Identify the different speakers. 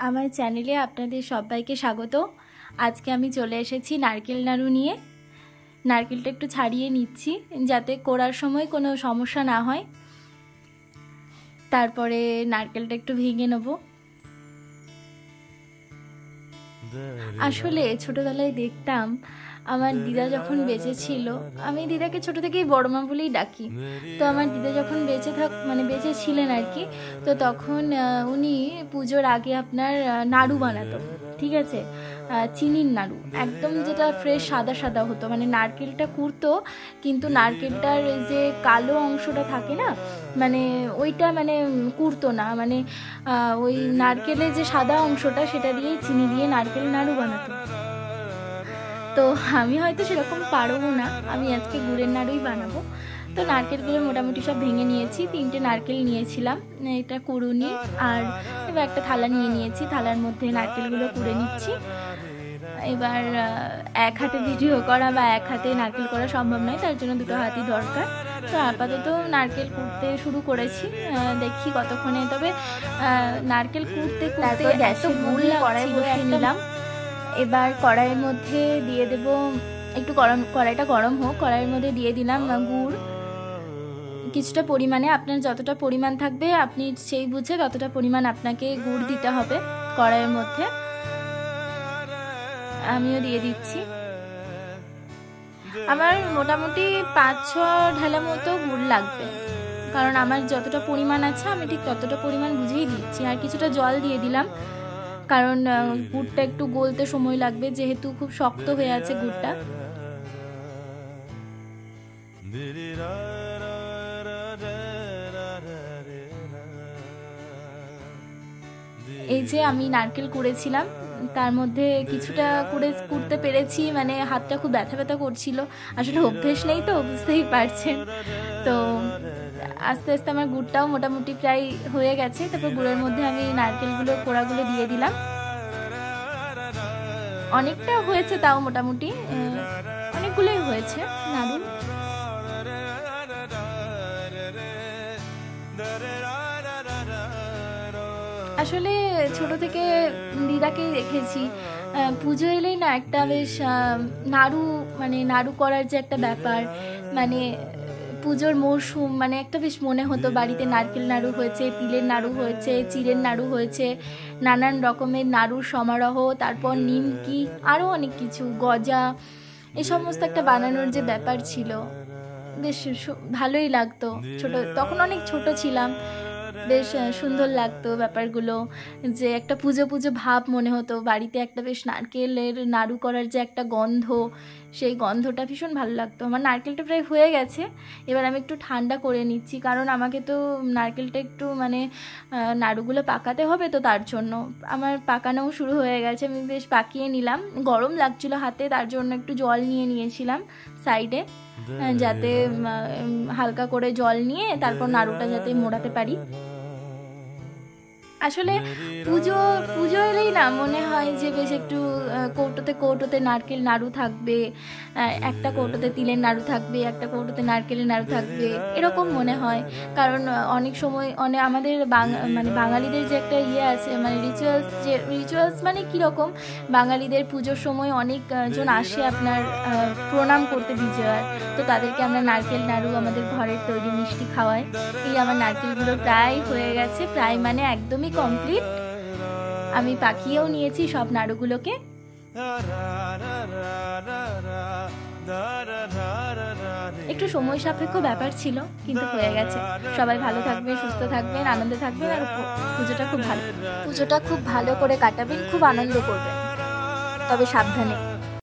Speaker 1: আমার চ্যানেলে আপনাদের সবাইকে স্বাগত। আজকে আমি চলে এসেছি নারকেল নাড়ু নিয়ে। নারকেলটা একটু ছাড়িয়ে নিচ্ছি যাতে কোড়ার সময় কোনো সমস্যা না হয়। তারপরে নারকেলটা একটু ভেঙে নেব। আসলে ছোটবেলায় দেখতাম আমার দিদা যখন বেঁচে ছিল, আমি দিদাকে ছোট থেকেই বড় মা বলেই ডাকি। তো আমার দিদা যখন বেঁচে ছিলেন আর কি, তো তখন উনি পুজোর আগে আপনার নাড়ু বানাতো, ঠিক আছে, চিনির নাড়ু, একদম যেটা ফ্রেশ সাদা সাদা হতো, মানে নারকেলটা কুড়তো কিন্তু নারকেলটার যে কালো অংশটা থাকে না, মানে ওইটা মানে কুড়তো না, মানে ওই নারকেলের যে সাদা অংশটা সেটা দিয়ে চিনি দিয়ে নারকেল নাড়ু বানাতো। তো আমি হয়তো সেরকম পারবো না, আমি আজকে গুড়ের নাড়ুই বানাবো। তো নারকেলগুলো মোটামুটি সব ভেঙে নিয়েছি, 3টে নারকেল নিয়েছিলাম, এটা কুড়ুনি, আর এবার একটা থালা নিয়ে নিয়েছি, থালার মধ্যে নারকেলগুলো কুড়ে নিচ্ছি। এবার এক হাতে ভিডিও করা বা এক হাতে নারকেল করা সম্ভব নয়, তার জন্য দুটো হাতই দরকার। তো আপাতত নারকেল কুড়তে শুরু করেছি, দেখি কতক্ষণে। তবে নারকেল কুড়তে কুড়তে এত ভুল কড়াই বসিয়ে নিলাম। এবার কড়াইয়ের মধ্যে দিয়ে দেব একটু কড়াইটা গরম হোক, কড়াইয়ের মধ্যে দিয়ে দিলাম গুড় কিছুটা পরিমাণে। আপনার যতটা পরিমাণ থাকবে আপনি সেই বুঝে ততটা পরিমাণ আপনাকে গুড় দিতে হবে কড়াইয়ের মধ্যে। আমিও দিয়ে দিচ্ছি। আমার মোটামুটি 5-6 ঢেলা মতো গুড় লাগবে, কারণ আমার যতটা পরিমাণ আছে আমি ঠিক ততটা পরিমাণ বুঝেই দিচ্ছি। আর কিছুটা জল দিয়ে দিলাম, কারণ গুড়টা একটু গলতে সময় লাগবে, যেহেতু খুব শক্ত হয়ে আছে গুড়টা। এই যে আমি নারকেল কুড়েছিলাম, তার মধ্যে কিছুটা কুড়তে পেরেছি, মানে হাতটা খুব ব্যথা ব্যথা করছিল, আসলে অভ্যেস নেই তো, বুঝতেই পারছেন। তো আস্তে আস্তে আমার গুড়টাও মোটামুটি প্রায় হয়ে গেছে। তারপর গুড়ের মধ্যে আমি কোড়াগুলো দিয়ে দিলাম। অনেকটা হয়েছে, তাও মোটামুটি অনেকগুলোই হয়েছে নাড়ু। আসলে ছোট থেকে দিদাকে দেখেছি, পুজো এলেই না একটা বেশ নাড়ু করার যে একটা ব্যাপার, মানে পুজোর মরশুম, মানে একটা বেশ মনে হতো বাড়িতে নারকেল নাড়ু হয়েছে, তিলের নাড়ু হয়েছে, চিড়ের নাড়ু হয়েছে, নানান রকমের নাড়ুর সমারোহ, তারপর নিমকি, আরও অনেক কিছু, গজা, এই সমস্ত একটা বানানোর যে ব্যাপার ছিল, বেশ ভালোই লাগতো। তখন অনেক ছোট ছিলাম, বেশ সুন্দর লাগতো ব্যাপারগুলো, যে একটা পুজো পুজো ভাব মনে হতো বাড়িতে, একটা বেশ নারকেলের নাড়ু করার যে একটা গন্ধ, সেই গন্ধটা ভীষণ ভালো লাগতো। আমার নারকেলটা প্রায় হয়ে গেছে, এবার আমি একটু ঠান্ডা করে নিচ্ছি, কারণ আমাকে তো নারকেলটা একটু মানে নাড়ুগুলো পাকাতে হবে, তো তার জন্য আমার পাকানোও শুরু হয়ে গেছে। আমি বেশ পাকিয়ে নিলাম, গরম লাগছিল হাতে, তার জন্য একটু জল নিয়ে নিয়েছিলাম সাইডে, যাতে হালকা করে জল নিয়ে তারপর নাড়ুটা যাতে মোড়াতে পারি। আসলে পুজো এলেই না মনে হয় যে বেশ একটু কৌটোতে নারকেল নাড়ু থাকবে, একটা কৌটোতে তিলের নাড়ু থাকবে, একটা কৌটোতে নারকেলের নাড়ু থাকবে, এরকম মনে হয়। কারণ অনেক সময় আমাদের বাঙালিদের যে একটা আছে, মানে রিচুয়ালস মানে কীরকম, বাঙালিদের পুজোর সময় অনেকজন আসে আপনার প্রণাম করতে বিজয়ার, তো তাদেরকে আমরা নারকেল নাড়ু আমাদের ঘরের তৈরি মিষ্টি খাওয়াই। এই আমার নারকেলগুলো প্রায় হয়ে গেছে, প্রায় মানে একদমই কমপ্লিট। আমি পাকিয়েও নিয়েছি সব নাড়ুগুলোকে। একটু সময় সাপেক্ষ ব্যাপার ছিল, কিন্তু হয়ে গেছে। সবাই ভালো থাকবেন, সুস্থ থাকবেন, আনন্দে থাকবেন, আর পুজোটা খুব ভালো করে কাটাবেন, খুব আনন্দ করবেন, তবে সাবধানে।